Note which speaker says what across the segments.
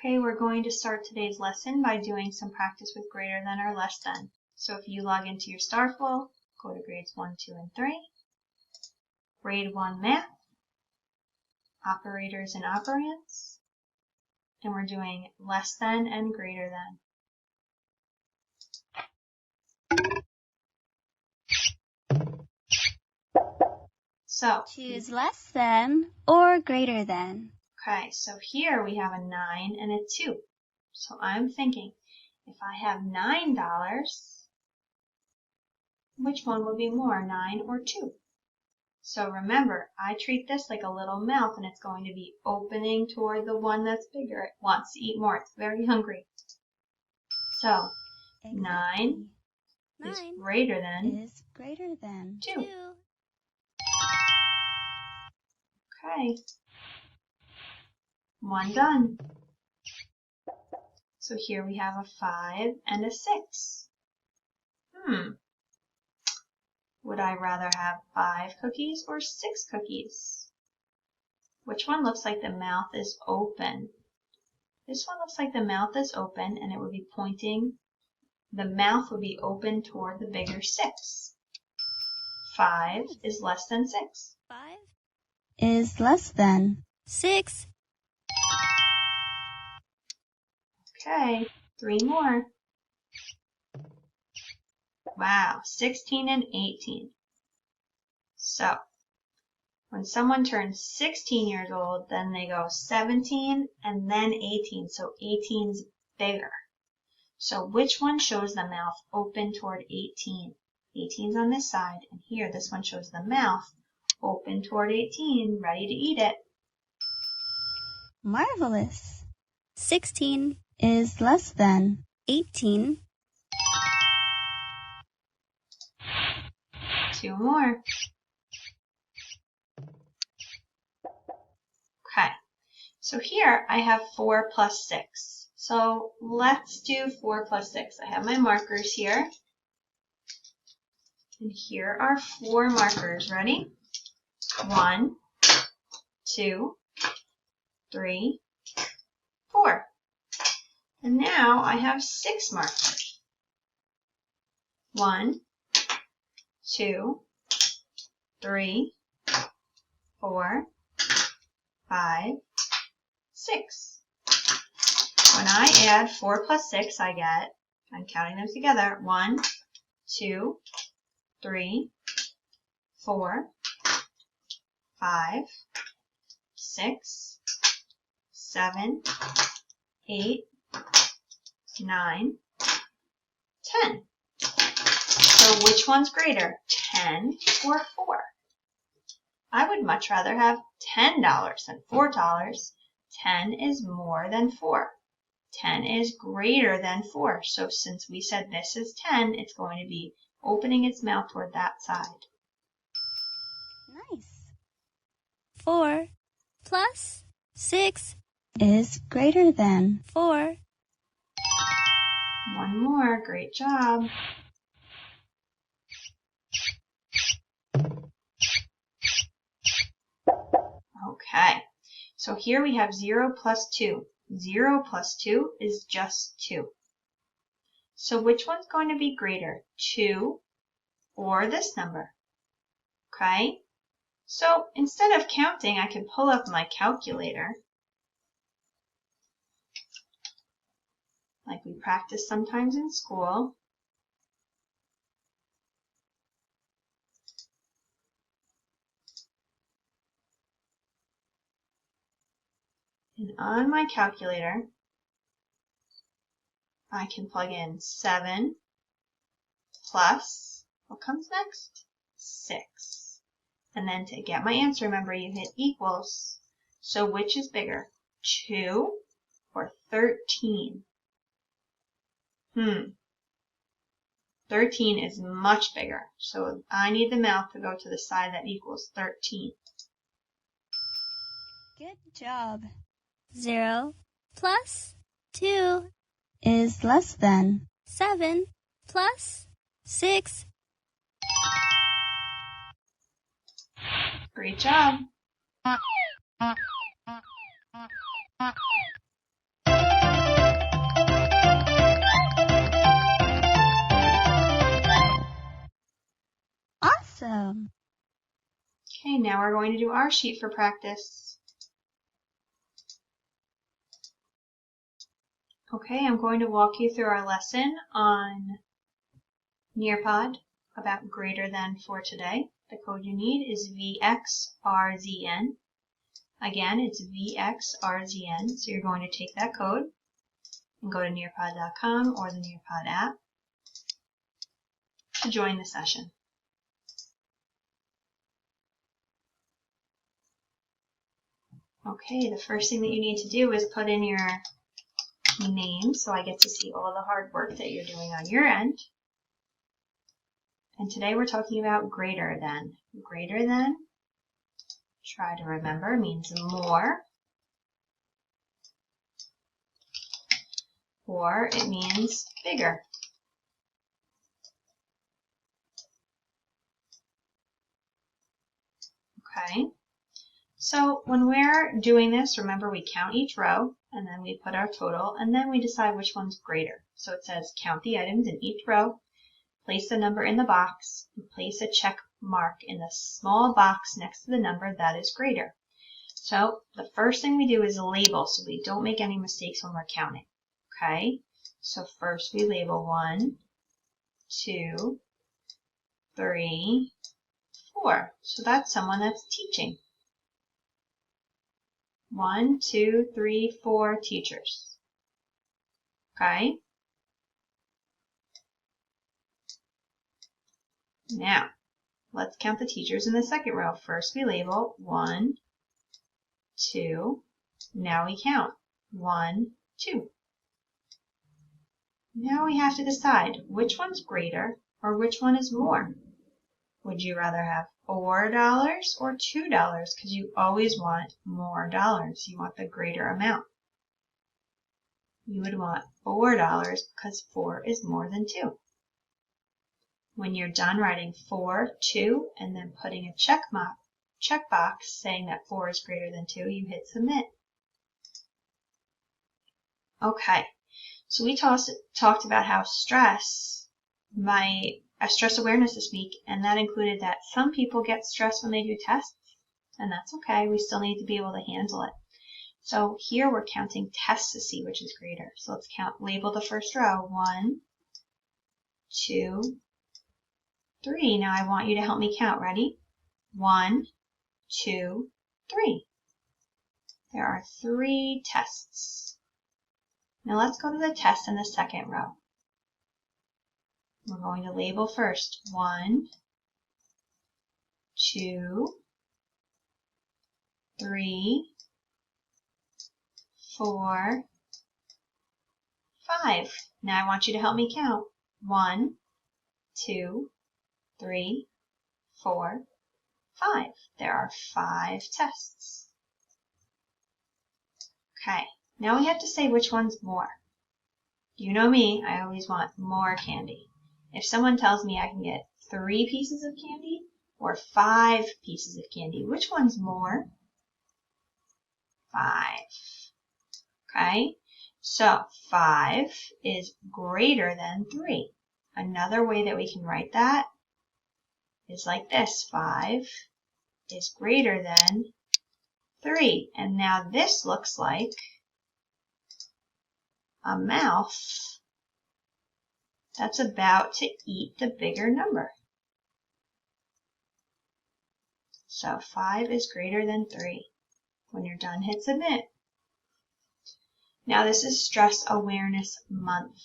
Speaker 1: Okay, we're going to start today's lesson by doing some practice with greater than or less than. So if you log into your StarFlow, go to grades 1, 2, and 3, grade 1 math, operators and operands, and we're doing less than and greater than. So
Speaker 2: choose less than or greater than.
Speaker 1: Okay, so here we have a 9 and a 2. So I'm thinking, if I have $9, which one would be more, 9 or 2? So remember, I treat this like a little mouth, and it's going to be opening toward the one that's bigger. It wants to eat more. It's very hungry. So,
Speaker 2: Exactly.
Speaker 1: 9 is greater than 2. Okay. 1 done. So here we have a 5 and a 6. Would I rather have 5 cookies or 6 cookies? Which one looks like the mouth is open? This one looks like the mouth is open, and it would be pointing, the mouth would be open toward the bigger 6. 5 is less than 6.
Speaker 2: 5 is less than 6.
Speaker 1: Okay, 3 more. Wow, 16 and 18. So, when someone turns 16 years old, then they go 17 and then 18. So 18's bigger. So which one shows the mouth open toward 18? 18's on this side, and here this one shows the mouth open toward 18, ready to eat it.
Speaker 2: Marvelous. 16 is less than 18.
Speaker 1: 2 more. Okay, so here I have 4 plus 6. So let's do 4 plus 6. I have my markers here. And here are 4 markers. Ready? 1, 2, 3, 4. And now I have 6 markers. 1, 2, 3, 4, 5, 6. When I add 4 plus 6, I get, I'm counting them together, 1, 2, 3, 4, 5, 6, 7, 8, 9, 10. So which one's greater, 10 or 4? I would much rather have $10 than $4. 10 is more than 4. 10 is greater than 4. So since we said this is 10, it's going to be opening its mouth toward that side.
Speaker 2: Nice. 4 plus 6 is greater than 4.
Speaker 1: 1 more. Great job. Okay, so here we have 0 plus 2. 0 plus 2 is just 2. So which one's going to be greater, 2 or this number? Okay, so instead of counting, I can pull up my calculator, like we practice sometimes in school. And on my calculator, I can plug in 7 plus, what comes next? 6. And then to get my answer, remember you hit equals. So which is bigger, 2 or 13? 13 is much bigger. So I need the mouth to go to the side that equals 13.
Speaker 2: Good job. 0 plus 2 is less than 7 plus 6.
Speaker 1: Great job.
Speaker 2: Awesome.
Speaker 1: Okay, now we're going to do our sheet for practice. Okay, I'm going to walk you through our lesson on Nearpod about greater than for today. The code you need is VXRZN. Again, it's VXRZN, so you're going to take that code and go to nearpod.com or the Nearpod app to join the session. Okay, the first thing that you need to do is put in your name so I get to see all the hard work that you're doing on your end. And today we're talking about greater than. Greater than, try to remember, means more. Or it means bigger. Okay, so when we're doing this, remember we count each row and then we put our total and then we decide which one's greater. So it says count the items in each row, place the number in the box, and place a check mark in the small box next to the number that is greater. So the first thing we do is label so we don't make any mistakes when we're counting. Okay, so first we label 1, 2, 3, 4. So that's someone that's teaching. 1, 2, 3, 4 teachers. Okay? Now, let's count the teachers in the second row. First we label 1, 2. Now we count 1, 2. Now we have to decide which one's greater or which one is more. Would you rather have $4 or $2? Because you always want more dollars. You want the greater amount. You would want $4 because 4 is more than 2. When you're done writing 4, 2, and then putting a checkbox saying that 4 is greater than 2, you hit submit. Okay, so we talked about how stress awareness this week, and that included that some people get stressed when they do tests, and that's okay. We still need to be able to handle it. So here we're counting tests to see which is greater. So let's label the first row. 1, 2, 3. Now I want you to help me count. Ready? 1, 2, 3. There are 3 tests. Now let's go to the test in the second row. We're going to label first 1, 2, 3, 4, 5. Now I want you to help me count. 1, 2, 3, 4, 5. There are 5 tests. Okay, now we have to say which one's more. You know me, I always want more candy. If someone tells me I can get 3 pieces of candy or 5 pieces of candy, which one's more? 5. Okay, so 5 is greater than 3. Another way that we can write that is like this. 5 is greater than 3. And now this looks like a mouth that's about to eat the bigger number. So 5 is greater than 3. When you're done, hit submit. Now this is Stress Awareness Month.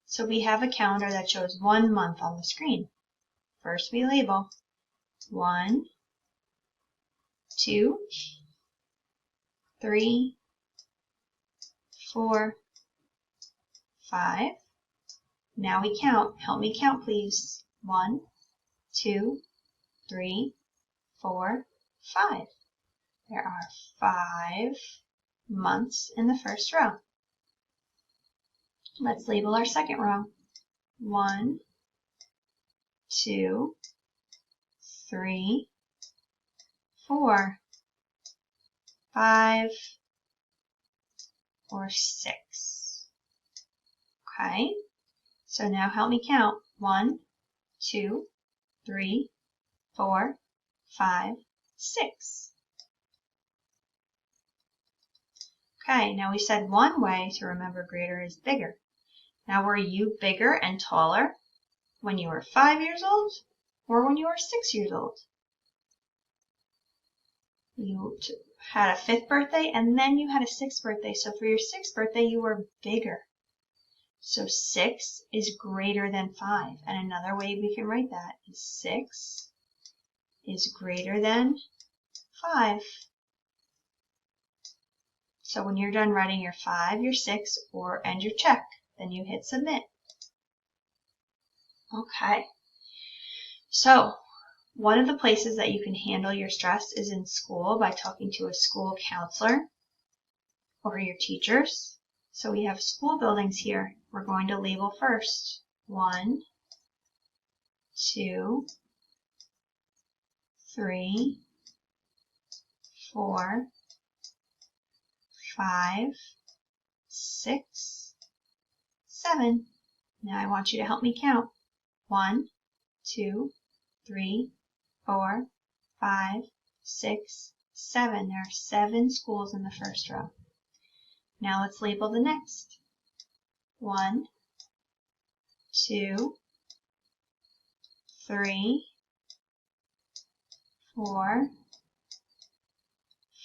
Speaker 1: So we have a calendar that shows 1 month on the screen. First we label 1, 2, 3, 4, 5. Now we count. Help me count, please. 1, 2, 3, 4, 5. There are 5 months in the first row. Let's label our second row. 1, 2, 3, 4, 5, or 6. Okay, so now help me count. 1, 2, 3, 4, 5, 6. Okay, now we said one way to remember greater is bigger. Now, were you bigger and taller when you were 5 years old or when you were 6 years old? You had a 5th birthday and then you had a 6th birthday. So for your 6th birthday, you were bigger. So 6 is greater than 5. And another way we can write that is 6 is greater than 5. So when you're done writing your 5, your 6, and your check, then you hit submit. Okay. So one of the places that you can handle your stress is in school by talking to a school counselor or your teachers. So we have school buildings here. We're going to label first. 1, 2, 3, 4, 5, 6, 7. Now I want you to help me count. 1, 2, 3, 4, 5, 6, 7. There are 7 schools in the first row. Now let's label the next. 1, 2, 3, 4,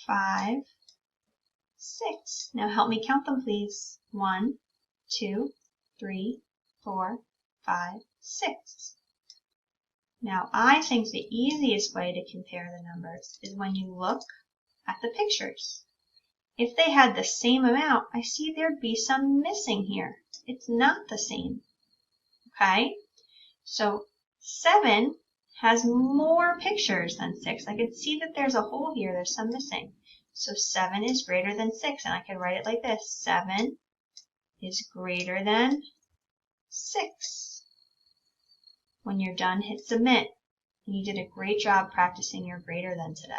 Speaker 1: 5, 6. Now help me count them, please. 1, 2, 3, 4, 5, 6. Now I think the easiest way to compare the numbers is when you look at the pictures. If they had the same amount, I see there'd be some missing here. It's not the same. Okay? So 7 has more pictures than 6. I can see that there's a hole here. There's some missing. So 7 is greater than 6. And I can write it like this. 7 is greater than 6. When you're done, hit submit. And you did a great job practicing your greater than today.